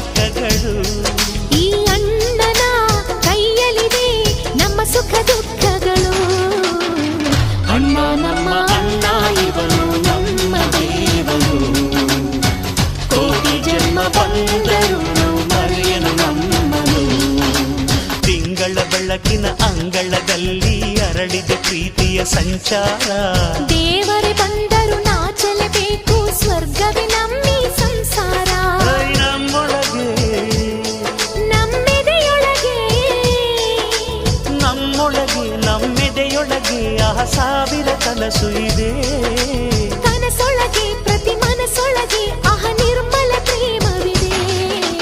ಲೆಕ್ಕಗಳು. ಈ ಅಣ್ಣನ ಕೈಯಲ್ಲಿದೆ ನಮ್ಮ ಸುಖ ದುಃಖಗಳು. ಅಣ್ಣ ನಮ್ಮ ಅಣ್ಣ ಇವನು ನಮ್ಮ ದೇವರು, ಕೋಟಿ ಜನ್ಮ ಬಂದರು ಮರೆಯನು ನಮ್ಮನು. ತಿಂಗಳ ಬೆಳಕಿನ ಅಂಗಳದಲ್ಲಿ ಅರಳಿದೆ ಪ್ರೀತಿಯ ಸಂಚಾರ. ದೇವರೇ ಬಂದರು ನಾಚಲೇಬೇಕು, ಸ್ವರ್ಗವೇ ನಮ್ಮಿ ಸಂಸಾರ. ನಮ್ಮೊಳಗೆ ನಮ್ಮೆದೆಯೊಳಗೆ ನಮ್ಮೊಳಗೆ ನಮ್ಮೆದೆಯೊಳಗೆ ಆ ಸಾವಿರ ಕನಸು ಇದೆ.